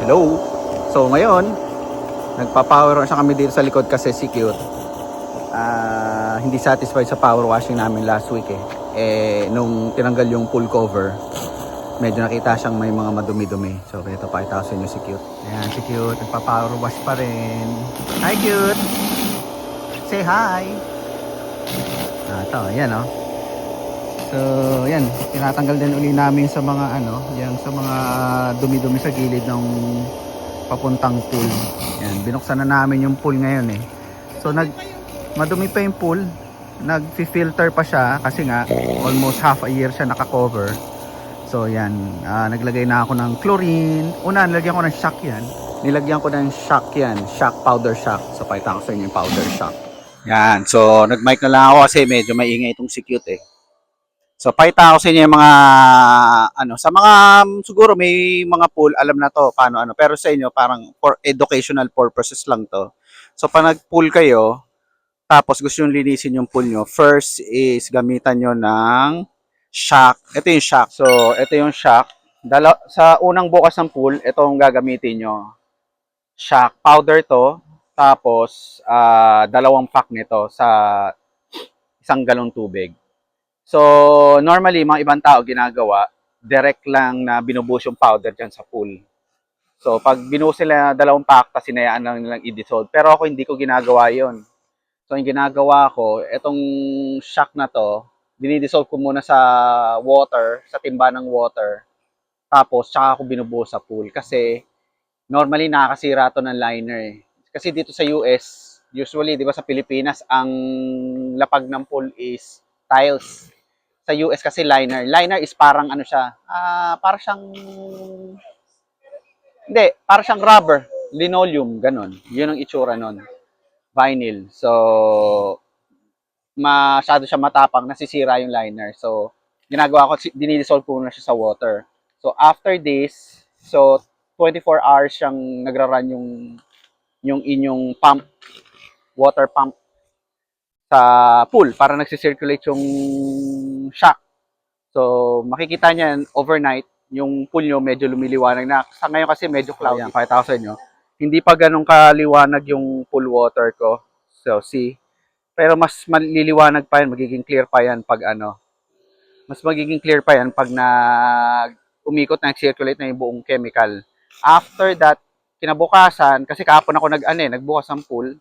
Hello. So ngayon, nagpa-power wash kami dito sa likod kasi si Cute. Hindi satisfied sa power washing namin last week eh. Nung tinanggal yung pool cover, medyo nakita siyang may mga madumi-dumi. So ito pakita ko sa inyo si Cute. Ayan si Cute, nagpa-power wash pa rin. Hi Cute! Say hi! Ito, ayan oh. So, yan, tinatanggal din uli namin sa mga yan sa mga dumi-dumi sa gilid ng papuntang pool. Yan, binuksan na namin yung pool ngayon eh. So, madumi pa yung pool. Nag-filter pa siya kasi nga almost half a year siya naka-cover. So, yan, naglagay na ako ng chlorine. Una, nilagyan ko ng shock yan. Nilagyan ko ng shock yan, shock, powder shock. So, pakita ko sa inyo yung powder shock. Yan, so nag-mic na lang ako kasi medyo maingay itong si Cute eh. So, pakita ko sa inyo yung mga, sa mga, siguro may mga pool, alam na to, paano, pero sa inyo, parang for educational purposes lang to. So, pag nag-pool kayo, tapos gusto nyo linisin yung pool nyo, first is gamitan nyo ng shock. Ito yung shock. So, ito yung shock. Sa unang bukas ng pool, ito ang gagamitin nyo. Shock powder to, tapos, 2 pack nito sa 1 galong tubig. So, normally, mga ibang tao ginagawa, direct lang na binubuhos yung powder dyan sa pool. So, pag binuhos nila 2 pack, tapos sinayaan lang nilang i-dissolve. Pero ako, hindi ko ginagawa yon. So, yung ginagawa ko, itong shock na to, dinidissolve ko muna sa water, sa timba ng water. Tapos, tsaka ako binubuhos sa pool. Kasi, normally, nakakasira to ng liner eh. Kasi dito sa US, usually, di ba sa Pilipinas, ang lapag ng pool is tiles. Sa US kasi liner. Liner is parang siya, parang siyang, hindi, parang siyang rubber, linoleum, ganun. Yun ang itsura nun. Vinyl. So, masyado siya matapang, nasisira yung liner. So, ginagawa ko, dinidissolve ko na siya sa water. So, after this, so, 24 hours siyang nagra-run yung inyong pump, water pump sa pool para nagsisirculate yung shock. So, makikita niyan overnight, yung pool nyo medyo lumiliwanag na. Sa ngayon kasi medyo cloudy. Yan, pakita ko sa inyo. Hindi pa ganun kaliwanag yung pool water ko. So, see. Pero mas maliliwanag pa yan, magiging clear pa yan pag mas magiging clear pa yan pag umikot na, circulate na yung buong chemical. After that, kinabukasan, kasi kahapon ako nagbukas ng pool.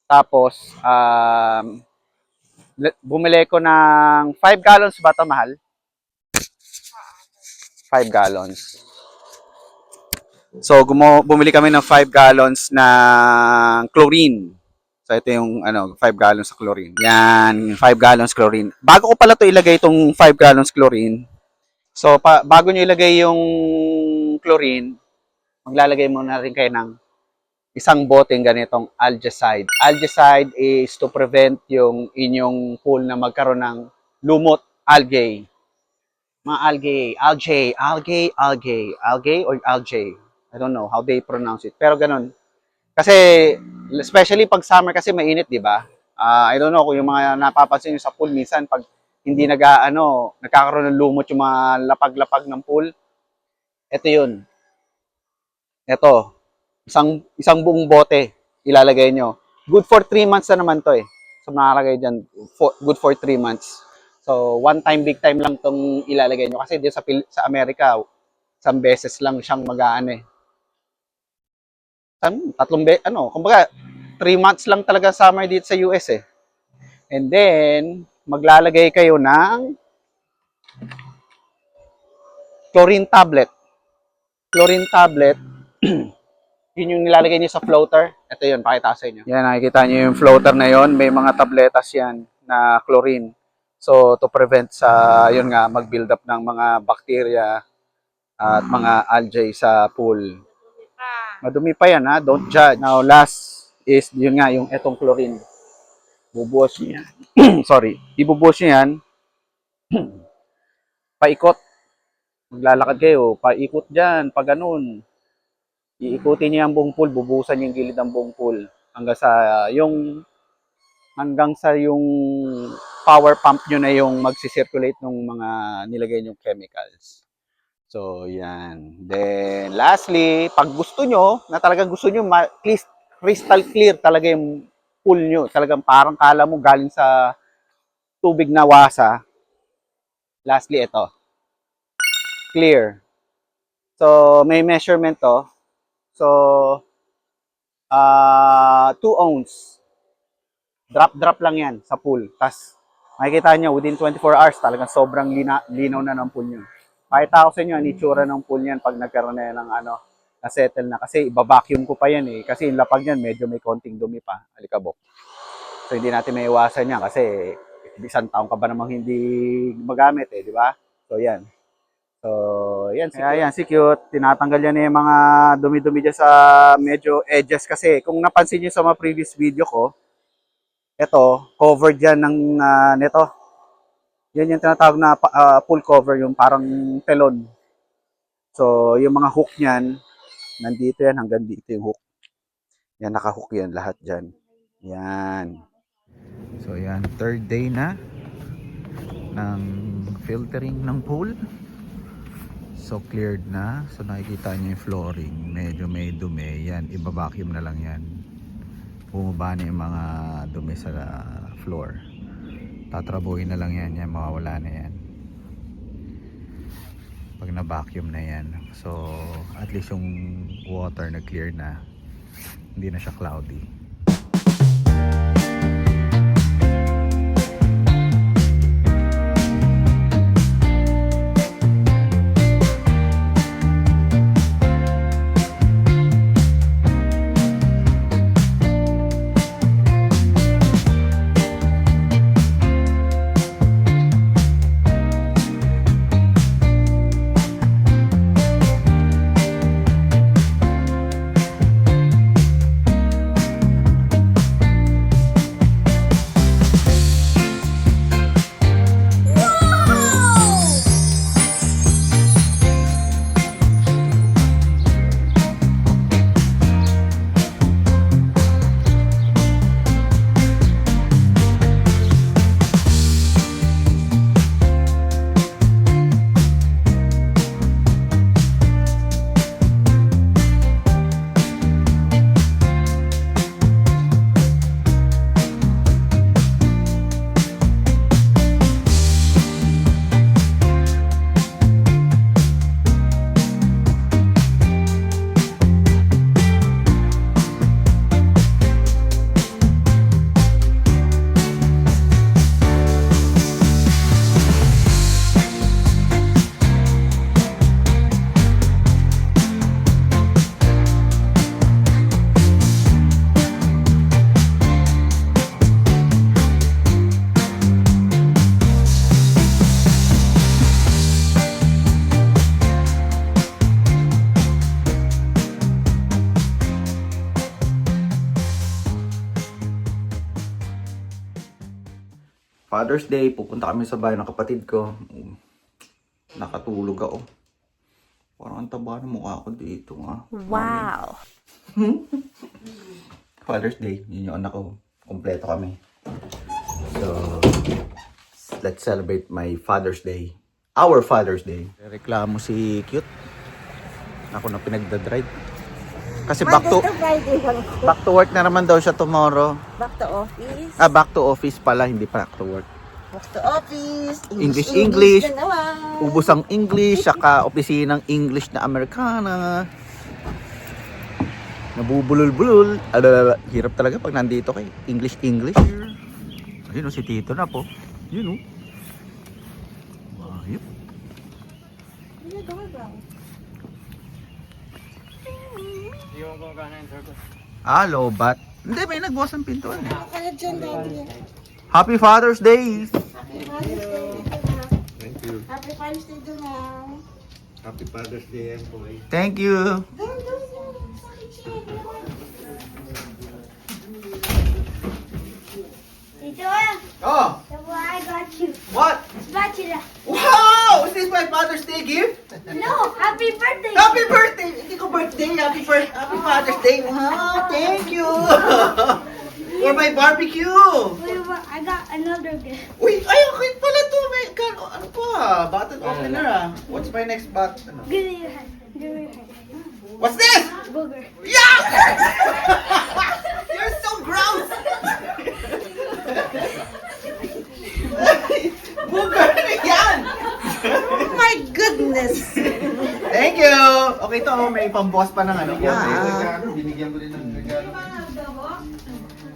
Tapos, bumili ko ng 5 gallons ba ito, mahal? 5 gallons. So, bumili kami ng 5 gallons ng chlorine. So, ito yung 5 gallons sa chlorine. Yan, 5 gallons chlorine. Bago ko pala to ilagay itong 5 gallons chlorine. So, bago nyo ilagay yung chlorine, maglalagay muna rin kayo ng isang boteng ganitong algicide. Algicide is to prevent yung inyong pool na magkaroon ng lumot, algae. Mga algae or algae. I don't know how they pronounce it. Pero ganun. Kasi, especially pag summer kasi mainit, di ba? I don't know kung yung mga napapansin nyo sa pool minsan, pag hindi nagkakaroon ng lumot yung mga lapag-lapag ng pool. Ito yun. Ito. Isang buong bote ilalagay nyo. Good for 3 months na naman to eh. So, nakalagay dyan, good for 3 months. So, one time, big time lang tong ilalagay nyo. Kasi dito sa Amerika, 1 beses lang siyang kumbaga, 3 months lang talaga summer dito sa US eh. And then, maglalagay kayo ng chlorine tablet. Chlorine tablet, yun yung nilalagay niyo sa floater. Ito yun, pakita sa inyo. Yan, nakikita niyo yung floater na yun. May mga tabletas yan na chlorine. So, to prevent yun nga, mag-build up ng mga bacteria at mga algae sa pool. Madumi pa yan ha, don't judge. Now, last is yun nga, yung etong chlorine. Bubuhos niyo yan. Sorry, ibubuhos niyo yan. Paikot. Maglalakad kayo, paikot dyan, pa ganun. Iikutin niyo ang buong pool, bubuhusan yung gilid ng buong pool hanggang sa yung power pump nyo na yung magsisirculate ng mga nilagay nyong chemicals. So, yan. Then, lastly, pag gusto nyo, na talagang gusto nyo, crystal clear talaga yung pool nyo. Talagang parang kala mo galing sa tubig na wasa. Lastly, ito. Clear. So, may measurement to. So, 2 ounce. Drop lang yan sa pool. Tapos, makikita nyo, within 24 hours, talagang sobrang linaw na ng pool nyo. Pakita ko sa inyo, ang itsura ng pool yan pag nagkaroon na yan ng na-settle na. Kasi iba-vacuum ko pa yan eh. Kasi yung lapag yan, medyo may konting dumi pa. Alikabok. So, hindi natin may iwasan yan kasi isang taong ka ba namang hindi magamit eh, di ba? So, yan. So, yan. Kaya yan, si Cute. Tinatanggal yan yung mga dumi-dumi dyan sa medyo edges kasi. Kung napansin nyo sa mga previous video ko, ito, covered yan ng nito. Yan yung tinatawag na full cover, yung parang telon. So, yung mga hook niyan, nandito yan, hanggang dito yung hook. Yan, naka-hook yan, lahat dyan. Yan. So, yan, third day na ng filtering ng pool. So, cleared na. So, nakikita nyo yung flooring. Medyo may dumi. Yan, iba-vacuum na lang yan. Bumaba na yung mga dumi sa floor. Tatrabuhin na lang yan, mawawala na yan pag na-vacuum na yan. So at least yung water na clear na, hindi na siya cloudy. Father's Day, pupunta kami sa bahay ng kapatid ko. Nakatulog ako. Parang ang taba ng mukha ko dito. Wow! Father's Day, yun yung anak ko. Kompleto kami. So, let's celebrate my Father's Day. Our Father's Day. Reklamo si Cute. Ako na pinagdadrive. Kasi back to work na naman daw siya tomorrow. Back to office. Back to office pala, hindi pa back to work. Back to office. English. na naman. Ubus ang English, saka opisinang English na Amerikana. Nabubulol-bulol. Hirap talaga pag nandito kay English. Ayun si Tito na po. Yun Ayun. Lobat. Hindi, may nagbukas ang pintuan. Happy Father's Day! Thank you. Happy Father's Day to now. Happy Father's Day, boy. Thank you! Tito, Oh! I got you. What? Spatula. Wow! Is this my Father's Day gift? No, happy birthday. Happy birthday! Hindi ko birthday. Happy Father's Day. Wow! Thank you! For my barbecue! Wait, I got another gift. Uy, ay, okay pala to. May, ano pa? Bottle opener ah. What's my next bottle? Ano? Give me your hand. Give me your hand. What's this? Booger. Yeah! You're so gross! Booger na yan! Oh my goodness! Thank you! Okay to, oh, may pamboss pa ng ano. Binigyan ko rin ng regalo.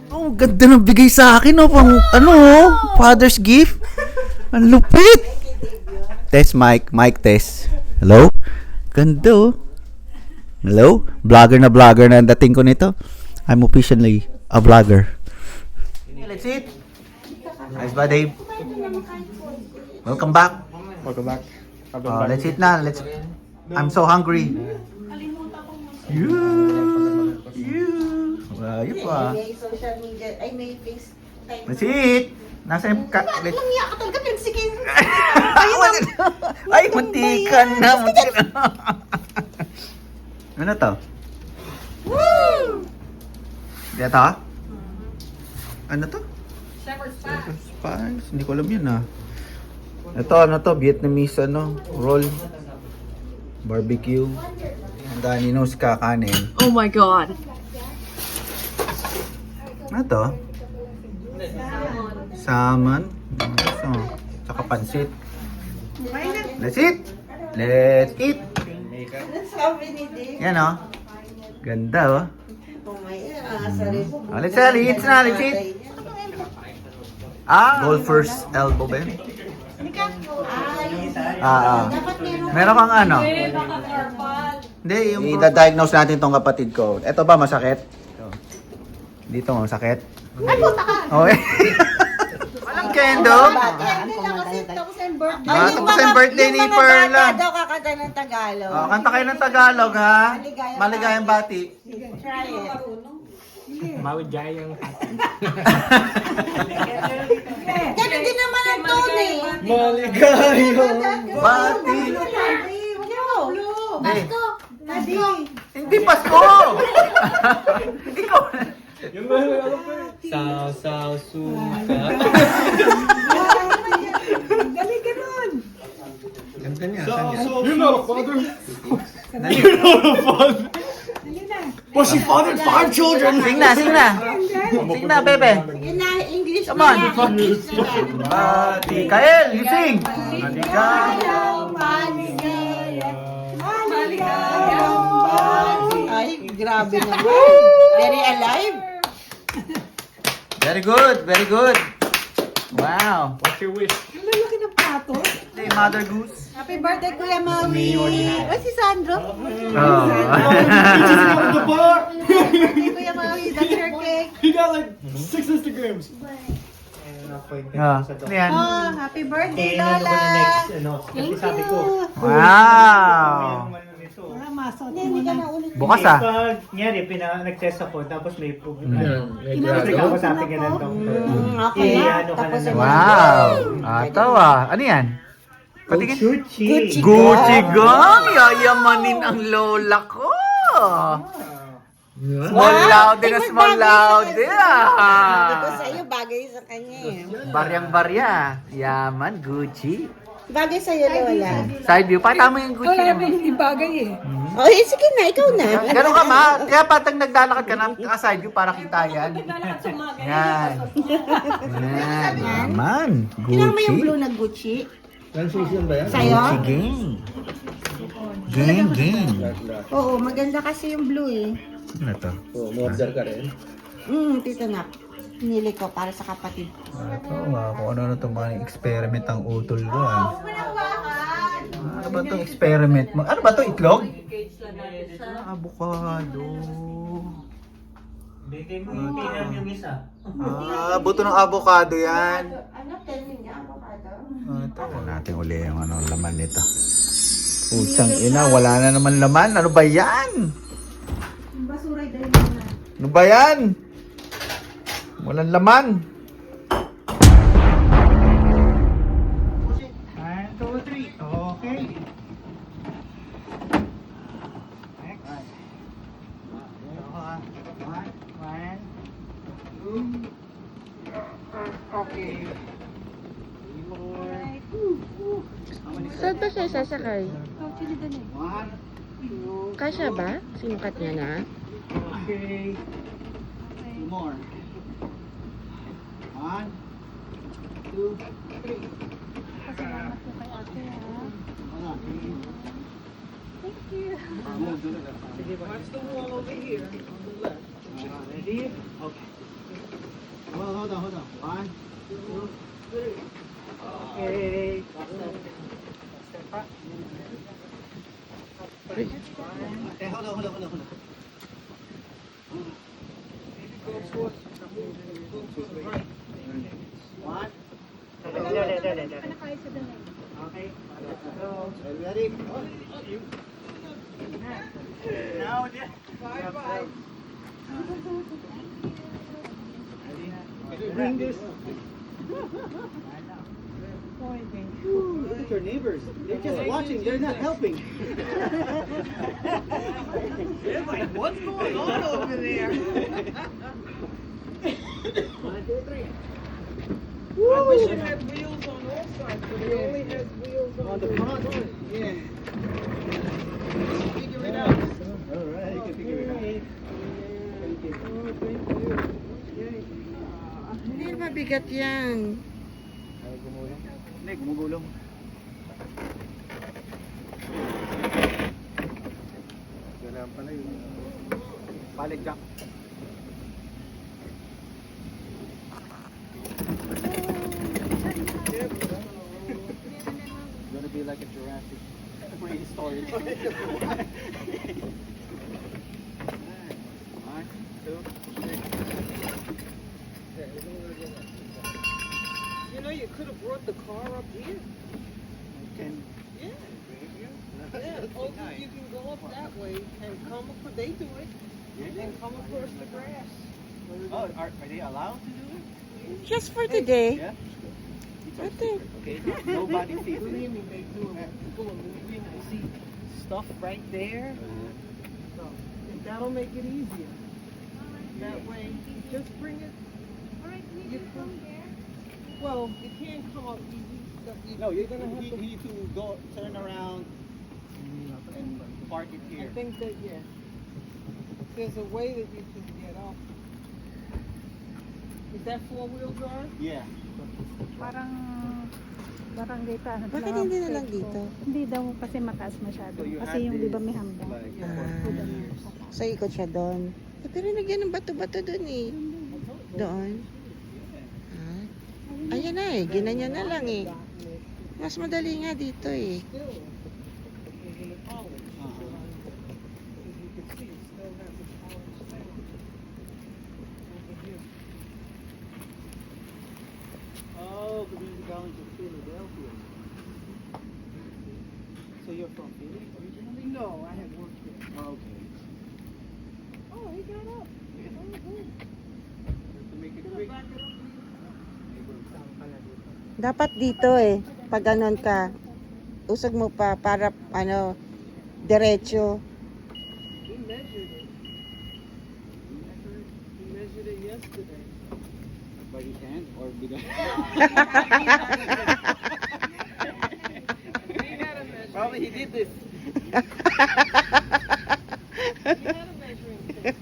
Oh, ganda ng bigay sa akin, oh. Pang, ano, oh, father's gift. Ang lupit! Test mic, mic test. Hello? Ganda, oh. Hello? Vlogger na ang dating ko nito. I'm officially a vlogger. Let's eat. Nice ba, Dave? Welcome back. Welcome back. Oh, let's eat na. I'm so hungry. Ayun pa. May social media, ay may face. Let's eat. Nasa yung Bakit lang niya ka talaga pinsikin? Ay, muntikan na. Muntikan na. Ano to? Woo! Dito? Ano to? Shepherd's Pies. Hindi ko alam yun ah. Ito, ano to? Vietnamese ano? Roll. Barbecue. Ang dani nung kakanin. Oh my god. Ano to? Salmon. So, tsaka pansit. Let's eat! Let's eat! Ano sabi ni Dave? Yan oh. Ganda oh. Oh my God, sorry po. Oh, let's eat na, let's eat. Golfer's elbow ba yun? Dapat meron. Meron kang ano? Hindi, yung... I-diagnose natin tong kapatid ko. Ito ba masakit? Dito masakit? Ay, puta ka! Oh, eh. Walang kendo? Hindi lang kasi tapos ang birthday. Ah, tapos ang birthday ni Yung mga Perla. bata daw kakanta ng Tagalog. Oh, kanta kayo ng Tagalog ha? Maligayang bati. Try it. Ganun din naman ang tone eh. Maligayang bati. Pasko! Pasko! Hindi Pasko! Ikaw. Sao suka. Ganda niya. Saan niya? You're not a father. Dali. But she fathered 5 children. Sing na, sing na. Sing na, bebe. Yun na, English Come on. na. English na. Bati. Kael, you sing. Maligayang Ay, grabe naman. Very alive. Very good, very good. Wow. What's your wish? Hey, Mother Goose. Happy birthday, Kuya Maui. Ay, si Sandro. Oh. The bar. Happy Kuya Maui, that's your cake. He got like 6 Instagrams. Ano yan? Oh, happy birthday, Lola. Thank you. Wow. Hindi ka na ulit. Bukas ah. Pag, nyari, nag-test ako, tapos may ikaw sa akin ganun to. Okay. Ano ka Tapos na yung Wow. Tawa. Ano yan? Patingin. Gucci. Gucci gang. Yayamanin ang lola ko. Small loud din na small loud din Ito ah. sa'yo, bagay sa kanya eh. Baryang-barya. Yaman, Gucci. Bagay sa'yo, Lola. Side view. Pakita mo yung Gucci. Hindi bagay eh. Oh, sige na, ikaw na. Ganun ka ma. Kaya patag naglalakad ka na side view para kita yan. Yan. Yan. Yaman. Kailangan mo yung Gucci. blue na Gucci. Transition ba yan? Sa'yo? Gucci gang. Gang. Oo, maganda kasi yung blue eh. Ano to? Oo, mo-observe ka rin. Tito na. Pinili ko para sa kapatid. Ito kung ano na itong mga experiment ang utol ko ah. Ano ba itong experiment mo? Ano ba ito? Itlog? Avocado. Bigay mo yung pinang yung isa. Buto ng avocado yan. Ano, tell niya avocado? Ito. Natin uli yung ano, laman nito. Pusang ina, wala na naman laman. Ano ba yan? Ano ba yan? Walang laman. 1, 2, 3. Okay. Next. 1, 2. Saan ba siya sasakay? Kasya ba? Sinukat niya na? Okay. Two more. 1, 2, 3. Pasalamat po kay ate, ha? Thank you. Sige ba? Watch the wall over here on the left. Ready? Okay. Hold on. 1, 2, 3. Okay. Step back. Hold on. Go towards the right. 1. Okay. Ready? Now, yeah. Bye. Bring this. Look at your neighbors. They're just watching. They're not helping. They're like, what's going on over there? 1, 2, 3. I wish it had wheels on all sides, but it only has wheels On the front. Yeah. Figure it out. All right, you can figure it out. Thank you. Hindi mabigat yan. Hindi, gumugulong. Ganun pala yung... Balik jack. Gonna be like a Jurassic prehistoric. 1, 2, 3. You know, you could have brought the car up here. Can Yeah. Yeah, also you can go up that way and come, they do it, and come across the grass. Oh, are they allowed to do it? Just for today. Yeah. Ate. Okay. Nobody sees it. Believe me, they do it. People are moving, I see stuff right there. So, that'll make it easier. That way, just bring it. You can, well, you can't come up easy. No, you're gonna have to. you need to go turn around and park it I here. think that, yeah. There's a way that you can get up. Is that four-wheel drive? Yeah. Parang barangay pa. Bakit hindi na lang dito? Hindi daw kasi mataas masyado. So you Kasi had yung di ba this, may hanggang. like, So ikot siya doon. Pero nagyan ng bato-bato doon eh. Doon. Ah. Ayan na eh. Ginanya na lang eh. Mas madali nga dito eh. Oh, because you're going to Philadelphia. So you're from Philly originally? No, I have worked there. Okay. Oh, he got up. To make it quick. Dapat dito eh. Pag ganon ka, usog mo pa para ano, diretso. He measured it. He measured it yesterday. By his hand or because He had a measuring. probably he did this. He had a measuring tape.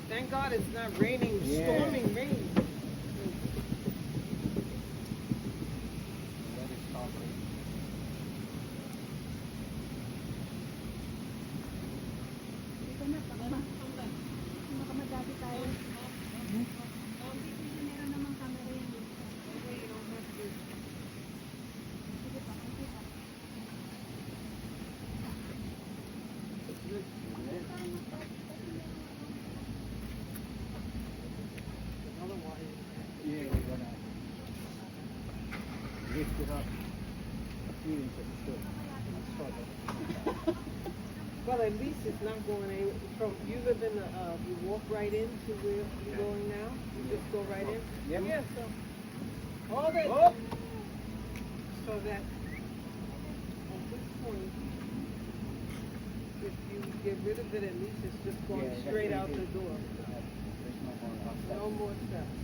Thank God it's not raining, storming rain. That is proper. Makamadati tayo. Meron namang camera yan. Yeah, we're gonna lift it up a few inches still. Well, at least it's not going any, from, you live in the, you walk right into where you're going now? You just go right in? Yep. Yeah, so, all that, Oh! so that, at this point, if you get rid of it, at least it's just going Yeah, straight out definitely. the door. There's no more outside. No more steps.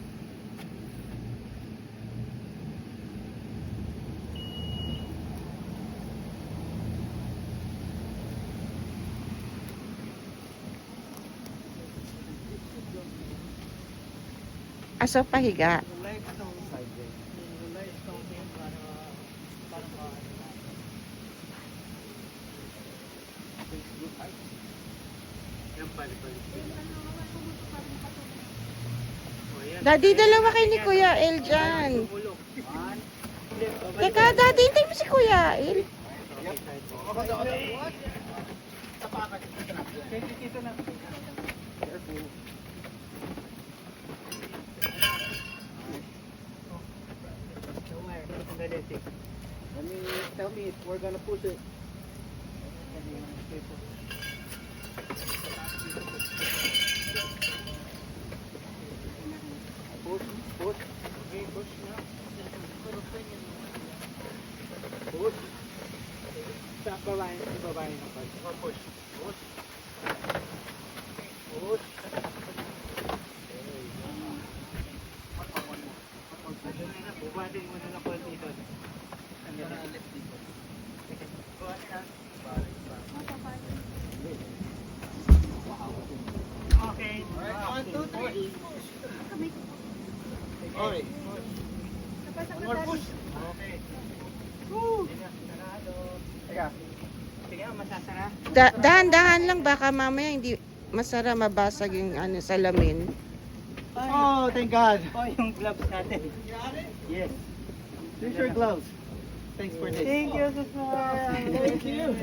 Aso pahiga. The legs don't side there. The legs don't get para Daddy, dalawa kayo ni Kuya El dyan. Teka, Daddy, hintay mo si Kuya El. Tell me if we're gonna push it. Push. Okay, push now. Push. Stop babae na pa. Push. Bubatin mo na lang konti dito. Okay. 1, 2, 3. Alright. One more push. Okay. Woo! Teka. Sige, masasara. Dahan-dahan lang, baka mamaya hindi masara mabasag yung salamin. Oh, thank God. Oh, yung gloves natin. Yes. Here's your gloves. Thanks for this. Thank you, Thank you.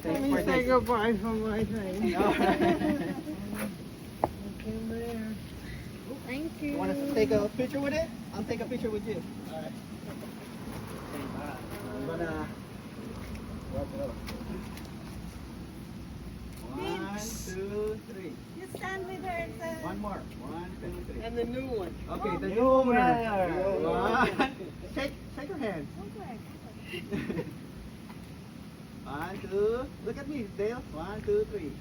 Let me say goodbye from my thing. Thank you. Want us to take a picture with it? I'll take a picture with you. Alright. I'm gonna walk it up. 1, 2, 3. You stand with her and say, One more. 1, 2, 3. And the new one. Okay, the new owner. Shake her hand. 1, 2. Look at me, Dale. 1, 2, 3.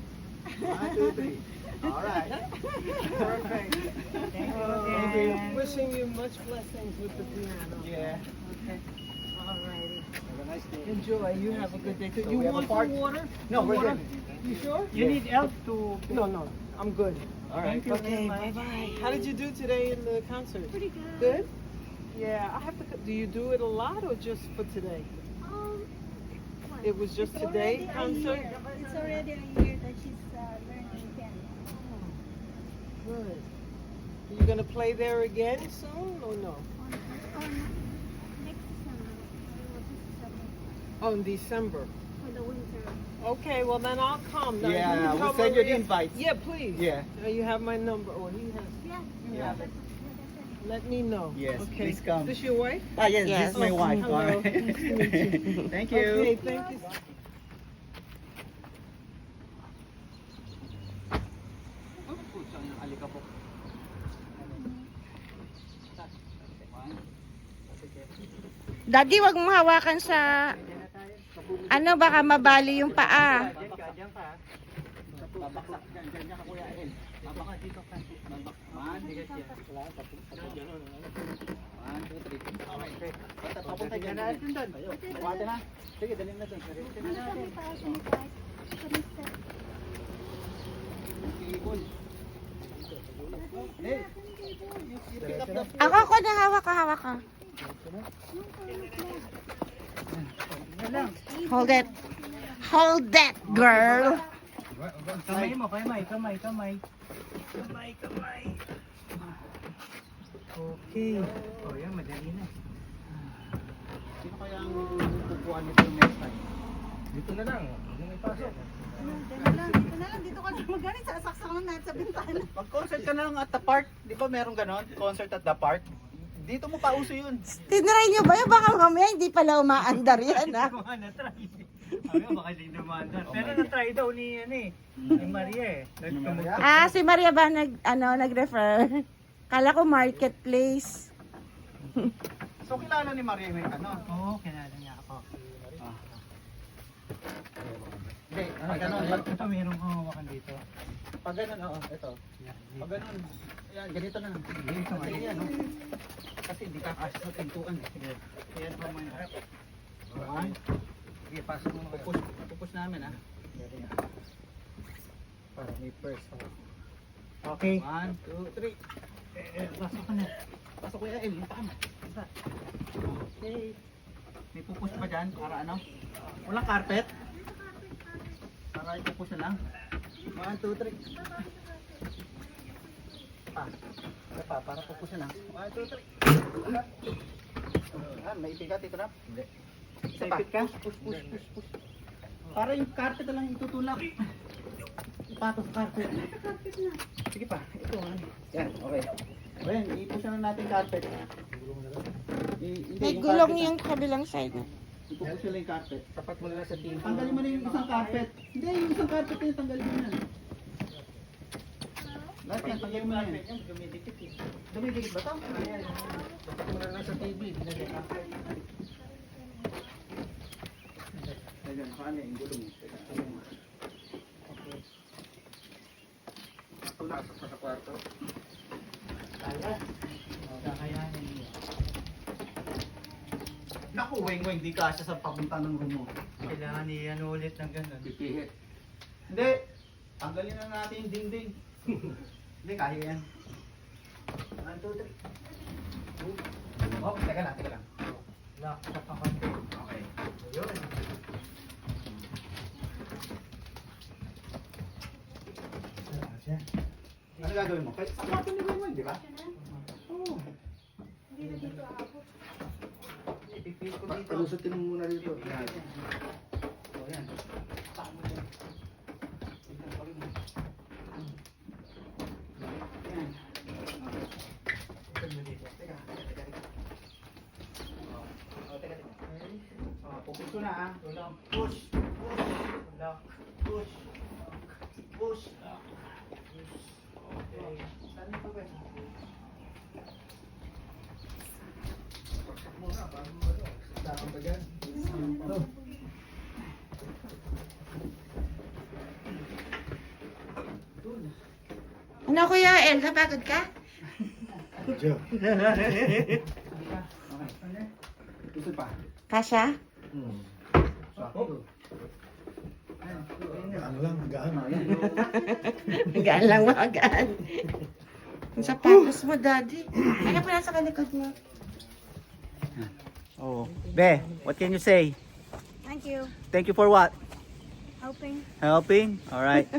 1, 2, 3. All right. Perfect. Thank you. Wishing you much blessings with the piano. Yeah. Okay. All righty. Have a nice day. Enjoy. You have a good day too. So You we have a want part- some water? No, Some we're water? good. You sure? You need help to? No. I'm good. All right. Okay. Bye bye. How did you do today in the concert? pretty good. Good. Yeah. I have to. Do you do it a lot or just for today? What? It was just It's today already a concert. year. It's already a year that she's learning piano. Good. Are you gonna play there again soon or no? Next summer. Oh, in December. For the winter. Okay, well then I'll come. Now, Yeah, you we'll come send you the Maria- invites. Yeah, please. Yeah. Now you have my number. Oh, he has. Yeah. You Yeah. have it. Let me know. Yes, Okay. please come. Is this your wife? Ah, yes, Yes. this is my wife. Hello. All right. Nice to meet you. Thank you. Okay, thank you. Daddy, wag mo hawakan sa... Ano, baka mabali yung paa. Diyan ka. Babaksak dyan. Diyan ka, Kuya El. Babaka dito ka. Babak. 1, 2, 3. Okay. Papunta dyan natin doon. Buwate na. Sige, dalhin na doon. Ibon. Hey. You pick up the... Ako na, hawak ka. Hold it. Hold that, girl. Kamay mo, kamay. Okay. Oh, yan, madali na. Sino kaya ang kukuha nito next time? Dito na lang. Yung ipasok. Dito ka na magalit. Sasaksak na natin sa bintana. Mag-concert ka na lang at the park. Di ba meron ganon? Concert at the park. Dito mo pa uso yun. Tinry nyo ba yun? Baka mamaya hindi pala umaandar yan, ha? na-try. Sabi ko, baka hindi naman. Pero na-try daw ni Maria eh. Ah, si Maria ba nag-refer? Kala ko marketplace. So kilala ni Maria yung ano? Oo, kinala niya ako. Hindi, pag ganon. Ito mayroong hawakan dito. Pag ganon, oo, ito. Pag ganon, yan, ganito na. Dito nga. Sige, yan, no? Kasi hindi ka kasi sa pintuan. Sige. Kaya naman mo yung harap. 1. Sige, pasok mo kayo. Pupus namin, ha? Para may first. Okay. 1, 2, 3. Pasok ka na. Pasok Kuya El, yung paa mo. Okay. May pupus pa dyan para ano? Walang carpet? Para ipupus na lang. 1, 2, 3. Para pupus na lang. 1, 2, 3. May ipigat ito na? Hindi. Ipit ka? Push. Para yung carpet na lang itutulak. Ipatos carpet. Sige pa, ito ano. Yan, okay. Ayan, ipusan na natin carpet. May gulong yung kabilang side na. Ipupusin lang yung carpet. Tapat mo na sa TV. Tanggalin mo na yung isang carpet. Hindi, yung isang carpet na yung tanggalin mo na. Lahat yan, tanggalin mo na yan. Dumidikit eh. Dumidikit ba ito? Ayan. Tapat mo na lang sa TV. Binalik carpet. Ayan, paano yung gulong? Teka, ayun. Okay. Tulak sa kwarto. Kaya. Kakayanin niya. Naku, weng-weng, di kasya sa papunta ng room mo. Kailangan iyan ulit ng gano'n. Pipihit. Hindi. Tanggalin na natin yung dingding. Hindi, kaya yan. 1, 2, 3. Oh, teka lang. Lock sa pakonti. Okay. Ayun. Ano gagawin mo? Kahit sapatin ni weng-weng, di ba? Oo. Hindi na dito aabot. Ipipil ko dito. Palusutin mo muna dito. Yan. O yan. Tama yan. Ito pa rin. Yan. Ito mo dito. Teka. Teka. Pupuso na ah. Tulong. Push. Tulong. Push. Okay. Saan ito ba? Saan ba dyan? Ano Kuya El, napagod ka? Medyo. Okay. Puso pa. Kasha? Sako. Ano lang, gaan. Gaan lang magaan. Ang sapatos mo, Daddy. Ano pa nasa kalikod mo? Oh. Be, what can you say? Thank you. Thank you for what? Helping. Helping? All right.